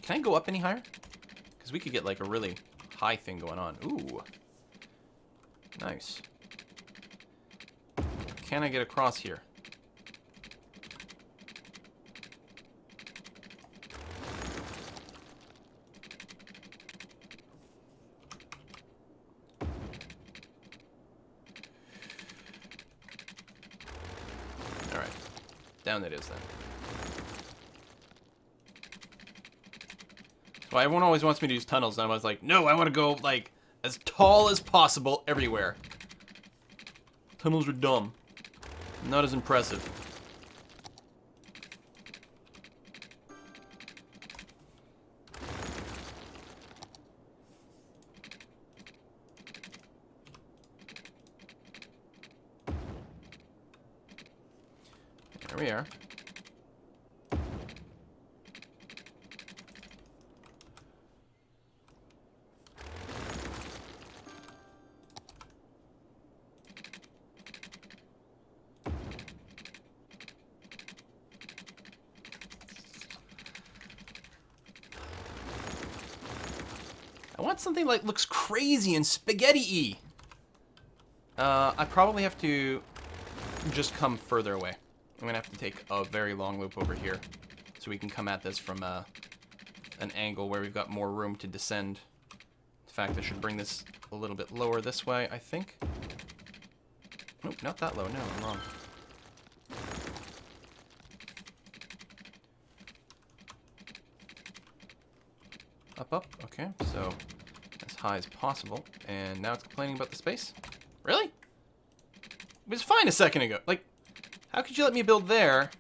Can I go up any higher? Because we could get like a really high thing going on. Ooh. Nice. Can I get across here? Alright. Down that is then. Well, everyone always wants me to use tunnels, and I was like, no, I want to go, like, as tall as possible everywhere. Tunnels are dumb. Not as impressive. There we are. I want something like looks crazy and spaghetti-y. I probably have to just come further away. I'm gonna have to take a very long loop over here so we can come at this from an angle where we've got more room to descend. In fact, I should bring this a little bit lower this way, I think. Nope, not that low. No, I'm wrong. Up. Okay, so as high as possible. And now it's complaining about the space? Really? It was fine a second ago. Like, how could you let me build there?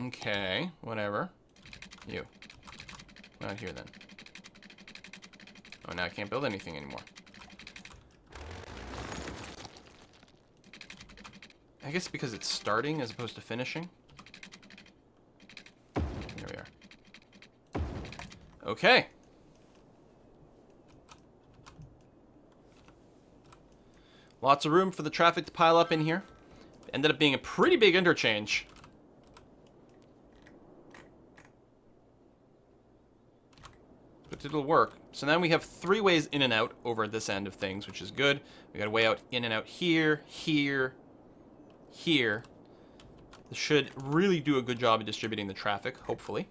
Okay, whatever. You. Not here then. Oh, now I can't build anything anymore. I guess because it's starting as opposed to finishing. There we are. Okay. Lots of room for the traffic to pile up in here. Ended up being a pretty big interchange. But it'll work. So now we have 3 ways in and out over this end of things, which is good. We got a way out in and out here, here, here. This should really do a good job of distributing the traffic, hopefully.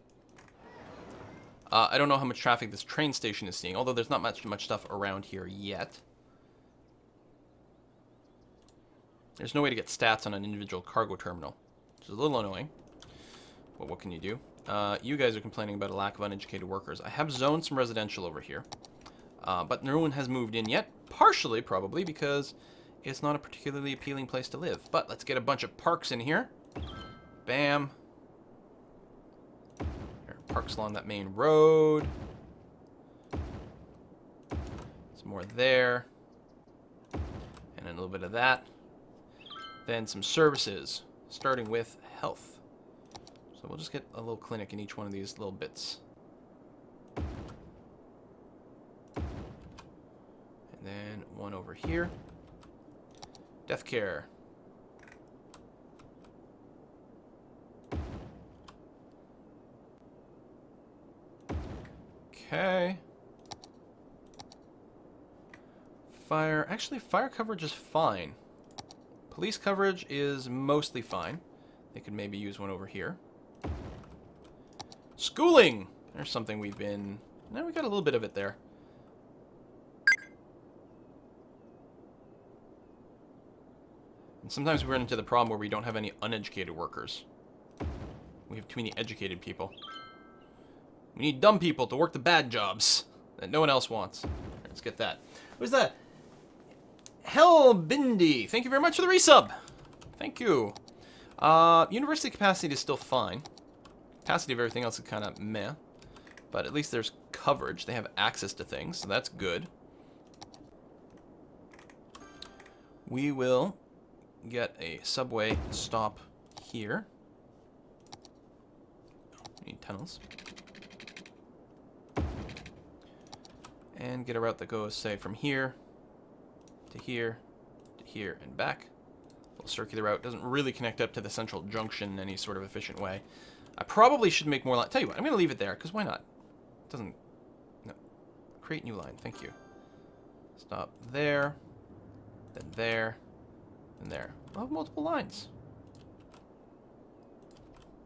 I don't know how much traffic this train station is seeing, although there's not much stuff around here yet. There's no way to get stats on an individual cargo terminal, which is a little annoying. But what can you do? You guys are complaining about a lack of uneducated workers. I have zoned some residential over here, but no one has moved in yet. Partially, probably, because it's not a particularly appealing place to live. But let's get a bunch of parks in here. Bam. There are parks along that main road. Some more there. And a little bit of that. Then some services, starting with health. So we'll just get a little clinic in each one of these little bits. And then one over here. Death care. Okay. Fire. Actually, fire coverage is fine. Police coverage is mostly fine. They could maybe use one over here. Schooling! There's something we've been... No, we got a little bit of it there. And sometimes we run into the problem where we don't have any uneducated workers. We have too many educated people. We need dumb people to work the bad jobs that no one else wants. Let's get that. Who's that? Hellbindy, thank you very much for the resub. Thank you. University capacity is still fine. Capacity of everything else is kind of meh. But at least there's coverage. They have access to things, so that's good. We will get a subway stop here. Need tunnels. And get a route that goes, say, from here to here, to here, and back. Little circular route. Doesn't really connect up to the central junction in any sort of efficient way. I probably should make more line. Tell you what, I'm going to leave it there, because why not? It doesn't... No. Create new line. Thank you. Stop there. Then there. And there. We'll have multiple lines.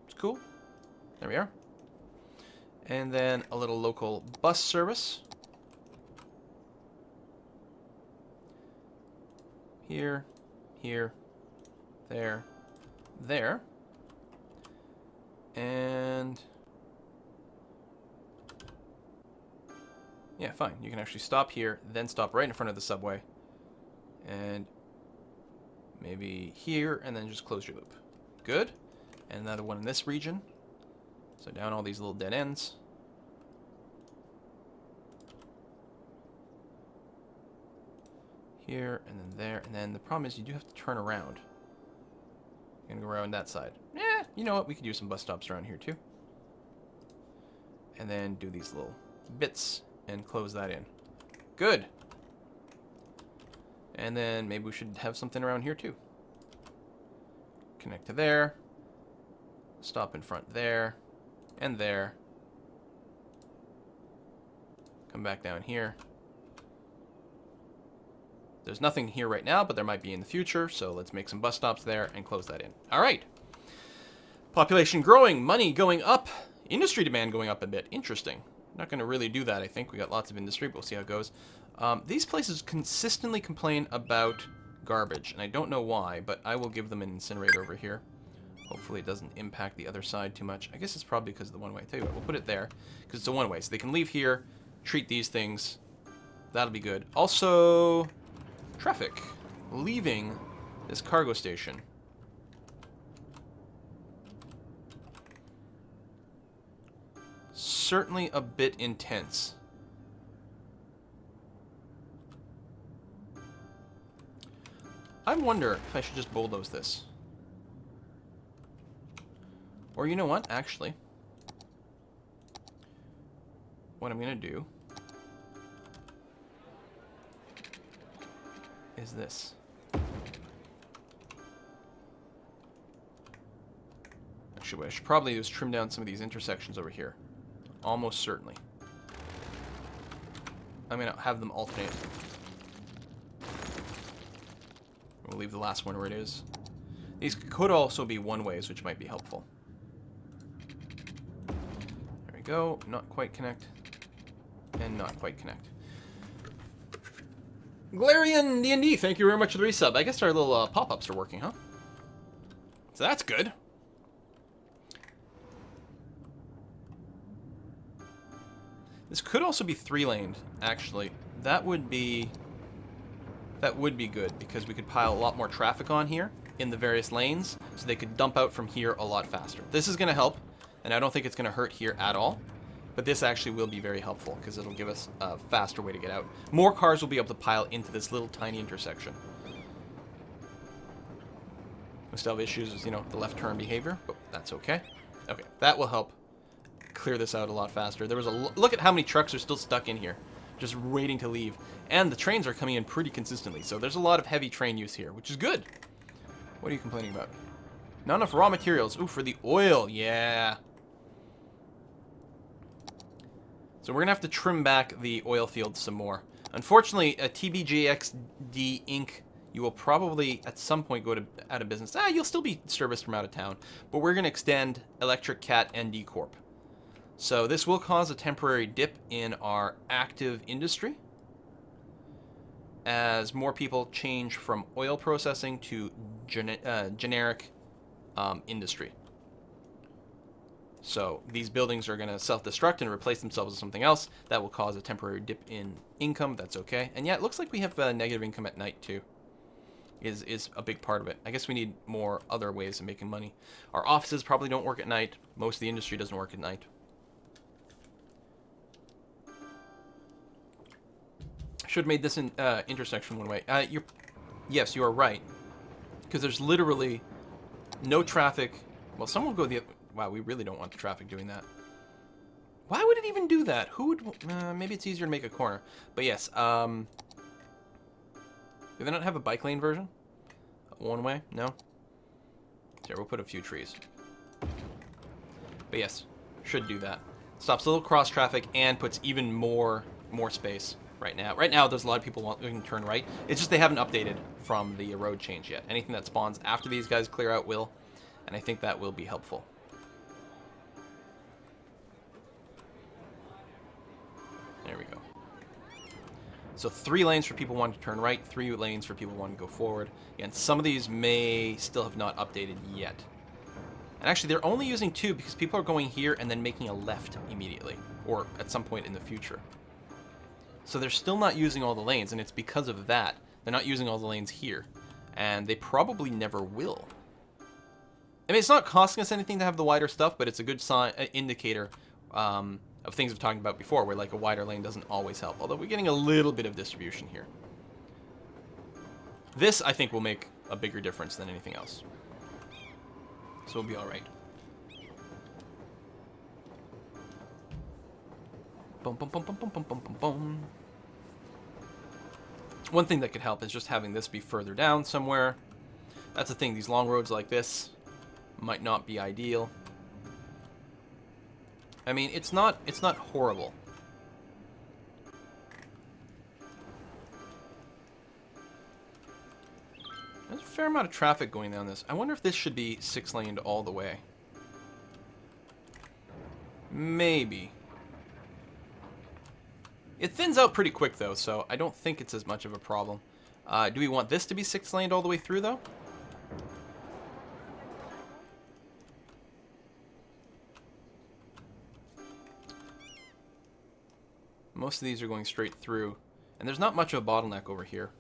It's cool. There we are. And then a little local bus service. Here, here, there, there. And yeah, fine. You can actually stop here, then stop right in front of the subway. And maybe here, and then just close your loop. Good. And another one in this region. So down all these little dead ends. Here, and then there, and then the problem is you do have to turn around. You're gonna go around that side. Yeah, you know what? We could use some bus stops around here too. And then do these little bits and close that in. Good. And then maybe we should have something around here too. Connect to there. Stop in front there. And there. Come back down here. There's nothing here right now, but there might be in the future, so let's make some bus stops there and close that in. All right. Population growing, money going up, industry demand going up a bit. Interesting. Not going to really do that, I think. We got lots of industry, but we'll see how it goes. These places consistently complain about garbage, and I don't know why, but I will give them an incinerator over here. Hopefully it doesn't impact the other side too much. I guess it's probably because of the one-way. Tell you what, we'll put it there, because it's a one-way, so they can leave here, treat these things. That'll be good. Also... traffic leaving this cargo station. Certainly a bit intense. I wonder if I should just bulldoze this. Or you know what, actually. What I'm gonna do is this. Actually, what I should probably do is trim down some of these intersections over here. Almost certainly. I'm going to have them alternate. We'll leave the last one where it is. These could also be one-ways, which might be helpful. There we go. Not quite connect. And not quite connect. Glarian D&D, thank you very much for the resub. I guess our little pop-ups are working, huh? So that's good. This could also be 3-laned, actually. That would be good, because we could pile a lot more traffic on here in the various lanes, so they could dump out from here a lot faster. This is going to help, and I don't think it's going to hurt here at all. But this actually will be very helpful, because it'll give us a faster way to get out. More cars will be able to pile into this little tiny intersection. We still have issues with, you know, the left turn behavior, but that's okay. Okay, that will help clear this out a lot faster. There was a look at how many trucks are still stuck in here, just waiting to leave. And the trains are coming in pretty consistently, so there's a lot of heavy train use here, which is good. What are you complaining about? Not enough raw materials. Ooh, for the oil, yeah. So we're going to have to trim back the oil fields some more. Unfortunately, a TBJXD Inc., you will probably at some point go out of business. You'll still be serviced from out of town, but we're going to extend Electric Cat ND Corp. So this will cause a temporary dip in our active industry as more people change from oil processing to generic industry. So these buildings are going to self-destruct and replace themselves with something else. That will cause a temporary dip in income. That's okay. And yeah, it looks like we have negative income at night too. Is a big part of it. I guess we need more other ways of making money. Our offices probably don't work at night. Most of the industry doesn't work at night. Should have made this intersection one way. Yes, you are right. Because there's literally no traffic. Well, some will go the other... Wow, we really don't want the traffic doing that. Why would it even do that? Who would... maybe it's easier to make a corner. But yes, do they not have a bike lane version? one way? No? Here, we'll put a few trees. But yes, should do that. Stops a little cross traffic and puts even more space right now. Right now, there's a lot of people looking to turn right. It's just they haven't updated from the road change yet. Anything that spawns after these guys clear out will, and I think that will be helpful. There we go. So 3 lanes for people wanting to turn right, 3 lanes for people wanting to go forward. And some of these may still have not updated yet. And actually, they're only using 2 because people are going here and then making a left immediately, or at some point in the future. So they're still not using all the lanes, and it's because of that. They're not using all the lanes here, and they probably never will. I mean, it's not costing us anything to have the wider stuff, but it's a good sign, indicator of things we've talked about before, where like a wider lane doesn't always help. Although we're getting a little bit of distribution here. This, I think, will make a bigger difference than anything else. So we'll be all right. Boom, boom, boom, boom, boom, boom, boom, boom, boom. One thing that could help is just having this be further down somewhere. That's the thing. These long roads like this might not be ideal. I mean, it's not horrible. There's a fair amount of traffic going down this. I wonder if this should be 6-laned all the way. Maybe. It thins out pretty quick, though, so I don't think it's as much of a problem. Do we want this to be 6-laned all the way through, though? Most of these are going straight through, and there's not much of a bottleneck over here.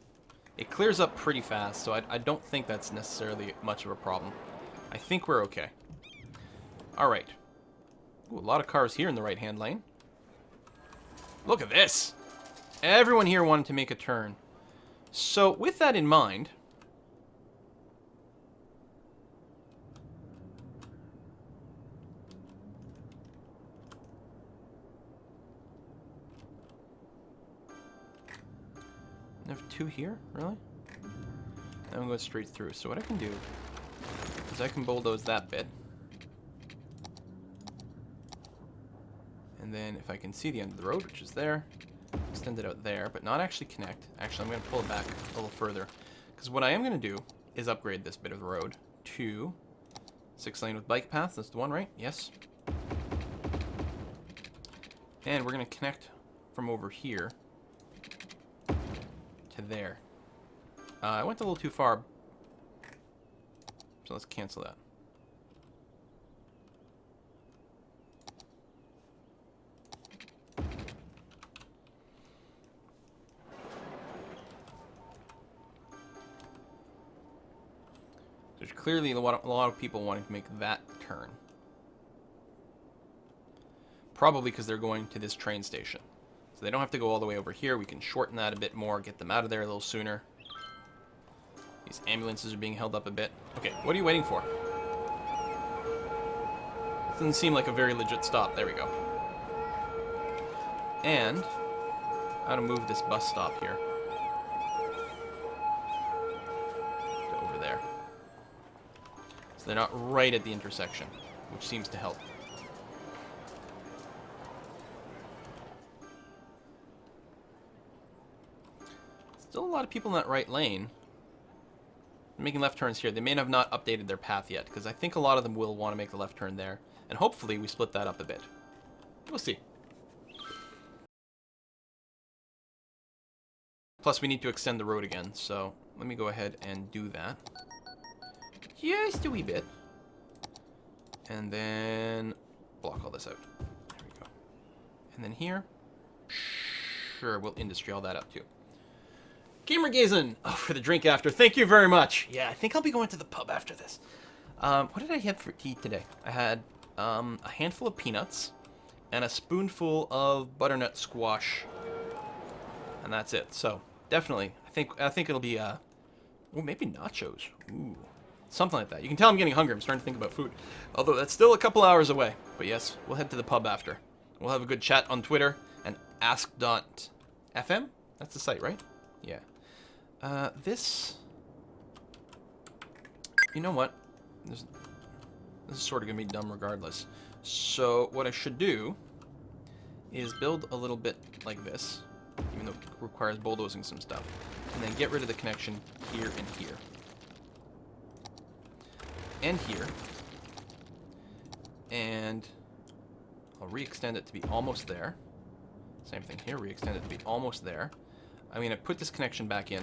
It clears up pretty fast, so I don't think that's necessarily much of a problem. I think we're okay. Alright. A lot of cars here in the right-hand lane. Look at this! Everyone here wanted to make a turn. So, with that in mind... I have 2 here? Really? I'm going straight through. So what I can do is I can bulldoze that bit. And then if I can see the end of the road, which is there, extend it out there, but not actually connect. Actually, I'm going to pull it back a little further. Because what I am going to do is upgrade this bit of the road to 6-lane with bike path. That's the one, right? Yes. And we're going to connect from over here to there. I went a little too far, so let's cancel that. There's clearly a lot of people wanting to make that turn. Probably because they're going to this train station. So they don't have to go all the way over here. We can shorten that a bit more, get them out of there a little sooner. These ambulances are being held up a bit. Okay, what are you waiting for? Doesn't seem like a very legit stop. There we go. And how to move this bus stop here to over there. So they're not right at the intersection, which seems to help. Still a lot of people in that right lane. Making left turns here. They may have not updated their path yet, because I think a lot of them will want to make the left turn there. And hopefully we split that up a bit. We'll see. Plus we need to extend the road again, so let me go ahead and do that. Just a wee bit. And then block all this out. There we go. And then here, sure, we'll industry all that up too. Gamer gazing! Oh, for the drink after. Thank you very much. Yeah, I think I'll be going to the pub after this. What did I have for tea today? I had a handful of peanuts and a spoonful of butternut squash, and that's it. So definitely, I think it'll be well, maybe nachos. Ooh, something like that. You can tell I'm getting hungry. I'm starting to think about food, although that's still a couple hours away. But yes, we'll head to the pub after. We'll have a good chat on Twitter and ask.fm. That's the site, right? Yeah. This You know what? This is sort of going to be dumb regardless. So what I should do is build a little bit like this, even though it requires bulldozing some stuff, and then get rid of the connection here and here. And here. And I'll re-extend it to be almost there. Same thing here, re-extend it to be almost there. I'm going to put this connection back in.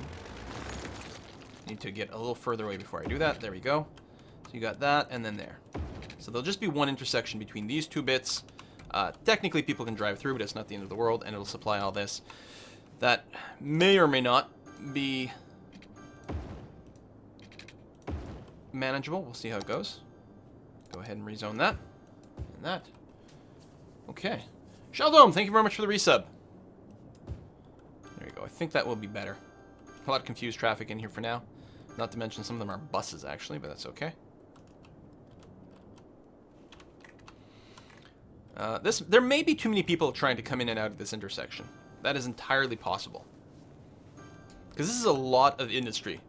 Need to get a little further away before I do that. There we go. So you got that, and then there. So there'll just be one intersection between these two bits. Technically, people can drive through, but it's not the end of the world, and it'll supply all this. That may or may not be manageable. We'll see how it goes. Go ahead and rezone that. And that. Okay. Sheldome, thank you very much for the resub. There you go. I think that will be better. A lot of confused traffic in here for now. Not to mention some of them are buses, actually, but that's okay. There may be too many people trying to come in and out of this intersection. That is entirely possible. Because this is a lot of industry.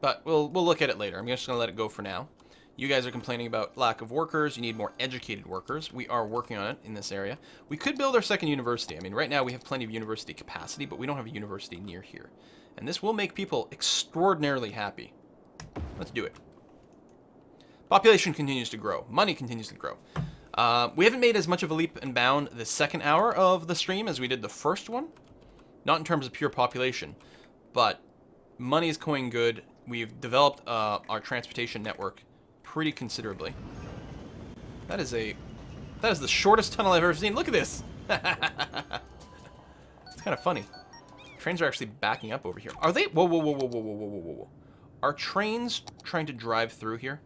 But we'll look at it later. I'm just going to let it go for now. You guys are complaining about lack of workers. You need more educated workers. We are working on it in this area. We could build our second university. I mean, right now we have plenty of university capacity, but we don't have a university near here. And this will make people extraordinarily happy. Let's do it. Population continues to grow. Money continues to grow. We haven't made as much of a leap and bound the second hour of the stream as we did the first one. Not in terms of pure population, but money is going good. We've developed our transportation network pretty considerably. That is the shortest tunnel I've ever seen. Look at this. It's kind of funny. Trains are actually backing up over here. Are they? Whoa, whoa, whoa, whoa, whoa, whoa, whoa, whoa, whoa. Are trains trying to drive through here?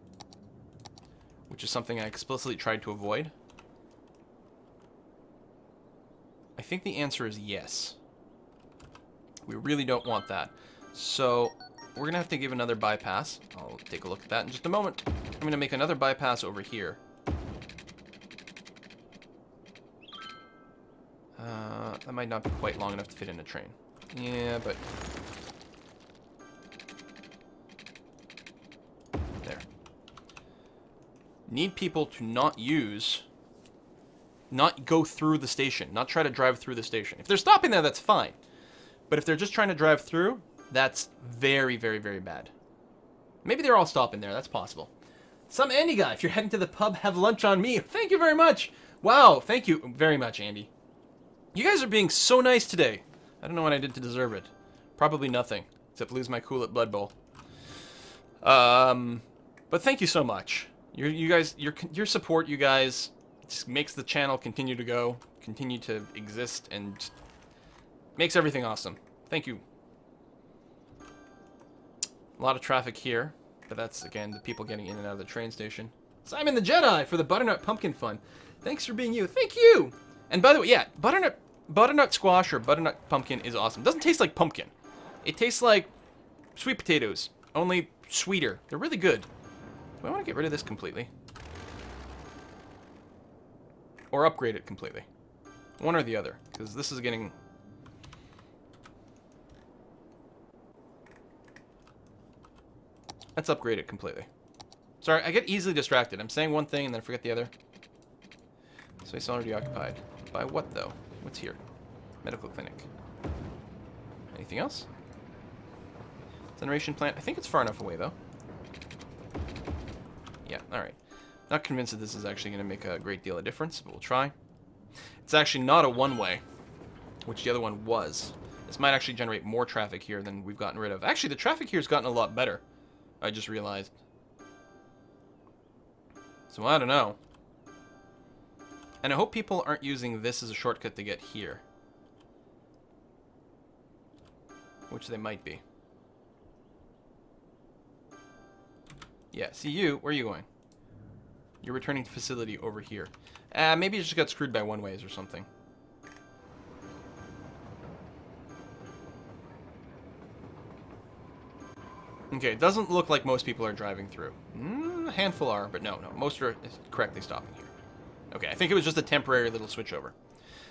Which is something I explicitly tried to avoid. I think the answer is yes. We really don't want that. So we're going to have to give another bypass. I'll take a look at that in just a moment. I'm going to make another bypass over here. That might not be quite long enough to fit in a train. Yeah, but... there. Need people to not go through the station, not try to drive through the station. If they're stopping there, that's fine. But if they're just trying to drive through, that's very, very, very bad. Maybe they're all stopping there. That's possible. Some Andy guy, if you're heading to the pub, have lunch on me. Thank you very much. Wow, thank you very much, Andy. You guys are being so nice today. I don't know what I did to deserve it. Probably nothing, except lose my cool at Blood Bowl. But thank you so much. Your support, you guys, just makes the channel continue to go, continue to exist, and just makes everything awesome. Thank you. A lot of traffic here, but that's, again, the people getting in and out of the train station. Simon the Jedi for the Butternut Pumpkin Fun. Thanks for being you. Thank you! And by the way, yeah, butternut squash or butternut pumpkin is awesome. It doesn't taste like pumpkin. It tastes like sweet potatoes, only sweeter. They're really good. Do I want to get rid of this completely? Or upgrade it completely? One or the other, because this is getting... Let's upgrade it completely. Sorry, I get easily distracted. I'm saying one thing and then I forget the other. Space already occupied. By what, though? What's here? Medical clinic. Anything else? Generation plant. I think it's far enough away, though. Yeah, alright. Not convinced that this is actually going to make a great deal of difference, but we'll try. It's actually not a one-way, which the other one was. This might actually generate more traffic here than we've gotten rid of. Actually, the traffic here has gotten a lot better. I just realized. So I don't know. And I hope people aren't using this as a shortcut to get here. Which they might be. Yeah, see you. Where are you going? You're returning to facility over here. Maybe you just got screwed by one-ways or something. Okay, it doesn't look like most people are driving through. A handful are, but no. Most are correctly stopping here. Okay, I think it was just a temporary little switchover.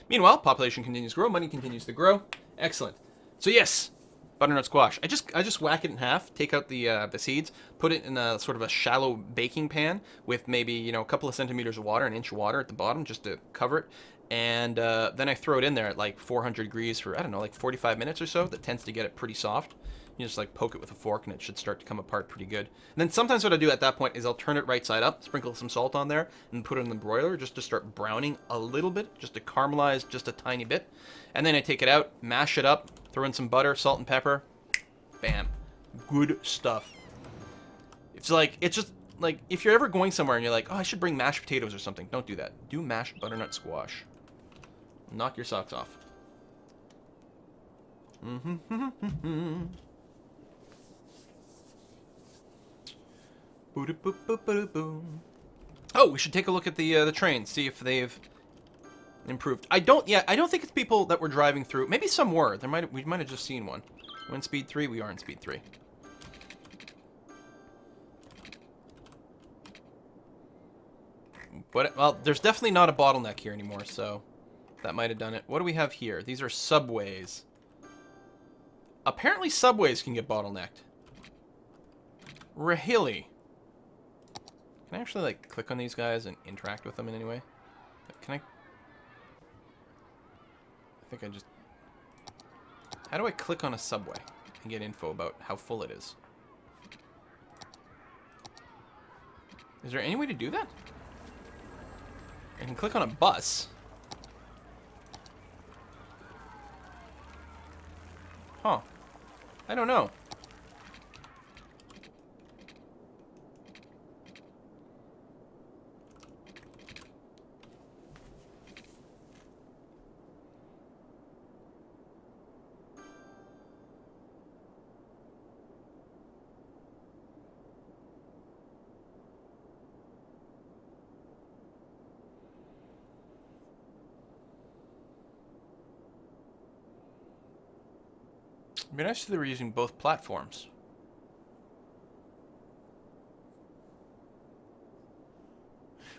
Meanwhile, population continues to grow, money continues to grow. Excellent. So yes, Butternut squash. I just whack it in half, take out the seeds, put it in a sort of a shallow baking pan with maybe, you know, a couple of centimeters of water, an inch of water at the bottom just to cover it. And then I throw it in there at like 400 degrees for, I don't know, like 45 minutes or so. That tends to get it pretty soft. You just like poke it with a fork and it should start to come apart pretty good. And then sometimes what I do at that point is I'll turn it right side up, sprinkle some salt on there, and put it in the broiler just to start browning a little bit, just to caramelize just a tiny bit. And then I take it out, mash it up, throw in some butter, salt and pepper. Bam. Good stuff. It's just like, if you're ever going somewhere and you're like, oh, I should bring mashed potatoes or something, don't do that. Do mashed butternut squash. Knock your socks off. Oh, we should take a look at the trains, see if they've improved. I don't think it's people that were driving through. Maybe some were. We might have just seen one. We're in speed 3. We are in speed 3. But well, there's definitely not a bottleneck here anymore, so that might have done it. What do we have here? These are subways. Apparently subways can get bottlenecked. Really? Can I actually, like, click on these guys and interact with them in any way? Can I think I just... How do I click on a subway and get info about how full it is? Is there any way to do that? I can click on a bus. Huh. I don't know. It'd be nice if they were using both platforms.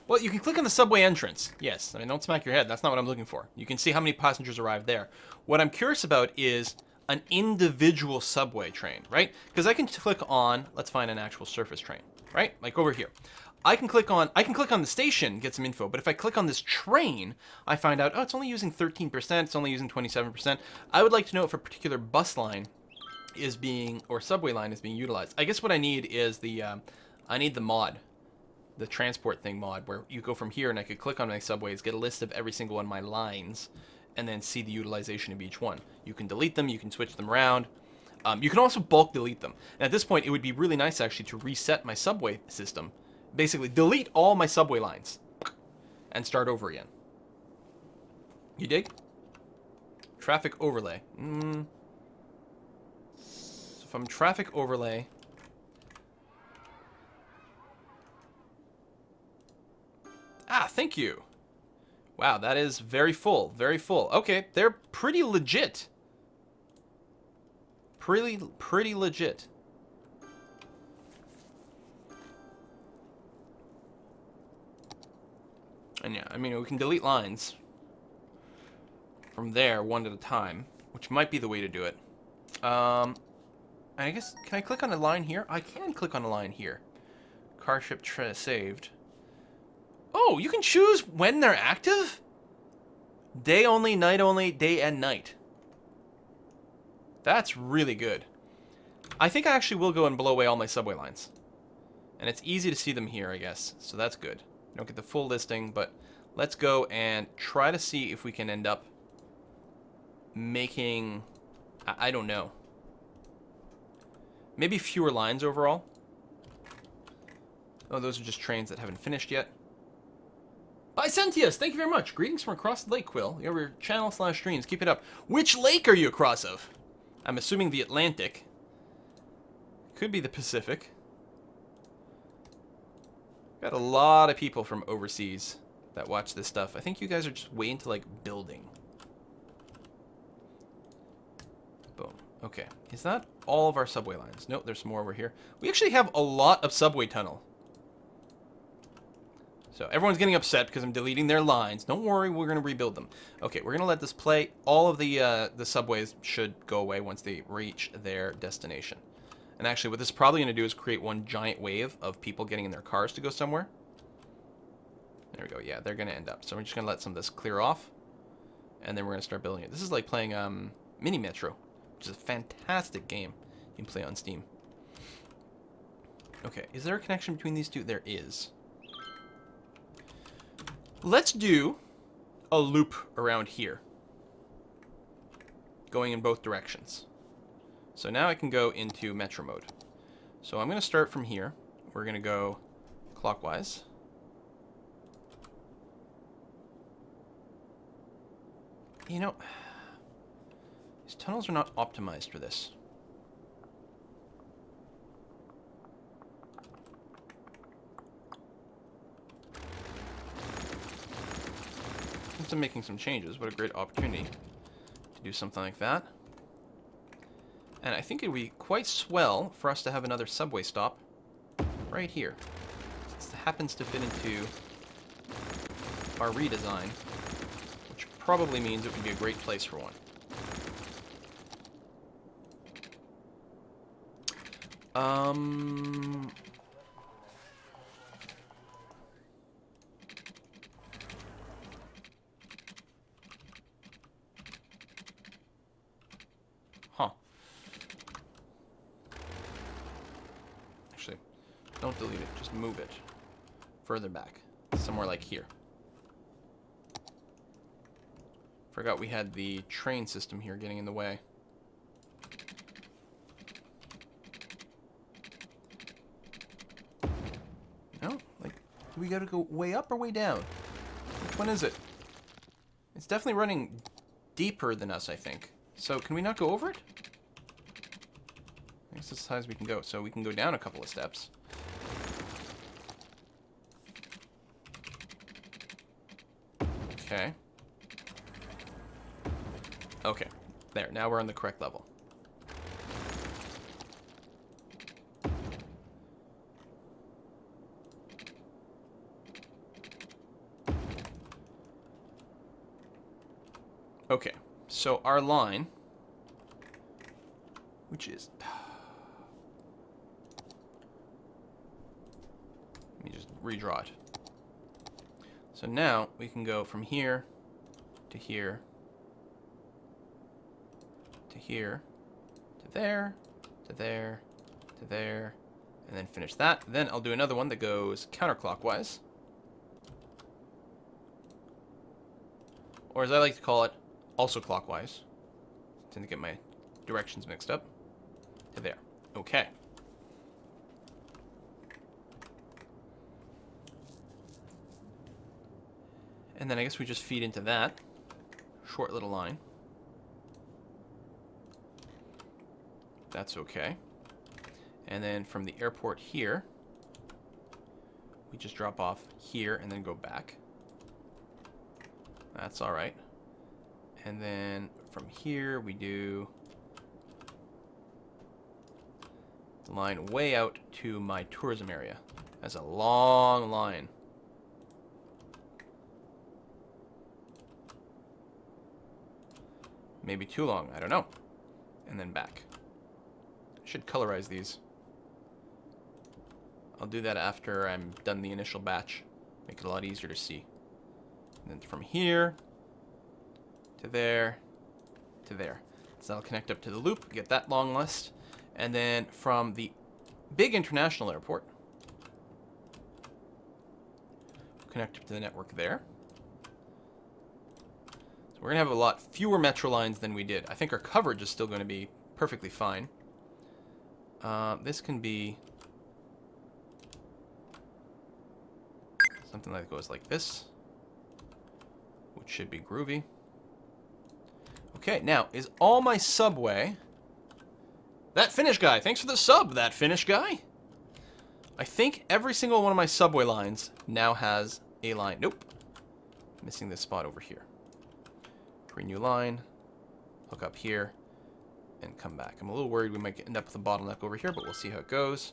Well, you can click on the subway entrance. Yes, I mean, don't smack your head. That's not what I'm looking for. You can see how many passengers arrived there. What I'm curious about is an individual subway train, right? Because I can click on, let's find an actual surface train, right? Like over here. I can click on the station, get some info, but if I click on this train, I find out, oh, it's only using 13%, it's only using 27%. I would like to know if a particular bus line is being, or subway line is being utilized. I guess what I need is I need the mod, the transport thing mod, where you go from here and I could click on my subways, get a list of every single one of my lines, and then see the utilization of each one. You can delete them, you can switch them around. You can also bulk delete them. And at this point, it would be really nice actually to reset my subway system. Basically, delete all my subway lines and start over again. You dig? Traffic overlay. So if I'm traffic overlay... Ah, thank you. Wow, that is very full. Very full. Okay, they're pretty legit. Pretty legit. And yeah, I mean, we can delete lines from there one at a time, which might be the way to do it. And I guess, can I click on a line here? I can click on a line here. Car ship saved. Oh, you can choose when they're active? Day only, night only, day and night. That's really good. I think I actually will go and blow away all my subway lines. And it's easy to see them here, I guess. So that's good. I don't get the full listing, but let's go and try to see if we can end up making... I don't know. Maybe fewer lines overall. Oh, those are just trains that haven't finished yet. Bicentius, thank you very much. Greetings from across the lake, Quill. Your channel/streams. Keep it up. Which lake are you across of? I'm assuming the Atlantic. Could be the Pacific. Got a lot of people from overseas that watch this stuff. I think you guys are just way into, like, building. Boom. Okay. Is that all of our subway lines? Nope, there's some more over here. We actually have a lot of subway tunnel. So everyone's getting upset because I'm deleting their lines. Don't worry, we're going to rebuild them. Okay, we're going to let this play. All of the subways should go away once they reach their destination. And actually, what this is probably going to do is create one giant wave of people getting in their cars to go somewhere. There we go. Yeah, they're going to end up. So we're just going to let some of this clear off. And then we're going to start building it. This is like playing Mini Metro, which is a fantastic game you can play on Steam. Okay, is there a connection between these two? There is. Let's do a loop around here, going in both directions. So now I can go into Metro mode. So I'm going to start from here. We're going to go clockwise. You know, these tunnels are not optimized for this. Since I'm making some changes, what a great opportunity to do something like that. And I think it would be quite swell for us to have another subway stop right here. This happens to fit into our redesign, which probably means it would be a great place for one. Huh. Actually, don't delete it, just move it further back, somewhere like here. Forgot we had the train system here getting in the way. No? Like, do we gotta go way up or way down? Which one is it? It's definitely running deeper than us, I think. So, can we not go over it? I guess that's as high as we can go. So, we can go down a couple of steps. Okay. Okay. There. Now we're on the correct level. Okay. So our line, which is... Let me just redraw it. So now we can go from here to here to here to there to there to there, and then finish that. Then I'll do another one that goes counterclockwise, or as I like to call it, also clockwise. I tend to get my directions mixed up. To there. Okay. And then I guess we just feed into that short little line. That's okay. And then from the airport here, we just drop off here and then go back. That's all right. And then from here, we do the line way out to my tourism area. That's a long line. Maybe too long, I don't know. And then back. I should colorize these. I'll do that after I'm done the initial batch. Make it a lot easier to see. And then from here to there to there. So that'll connect up to the loop, get that long list. And then from the big international airport, connect up to the network there. So we're going to have a lot fewer metro lines than we did. I think our coverage is still going to be perfectly fine. This can be something that goes like this, which should be groovy. Okay, now, is all my subway... That Finnish guy, thanks for the sub, that Finnish guy. I think every single one of my subway lines now has a line. Nope. Missing this spot over here. Create new line, hook up here, and come back. I'm a little worried we might end up with a bottleneck over here, but we'll see how it goes.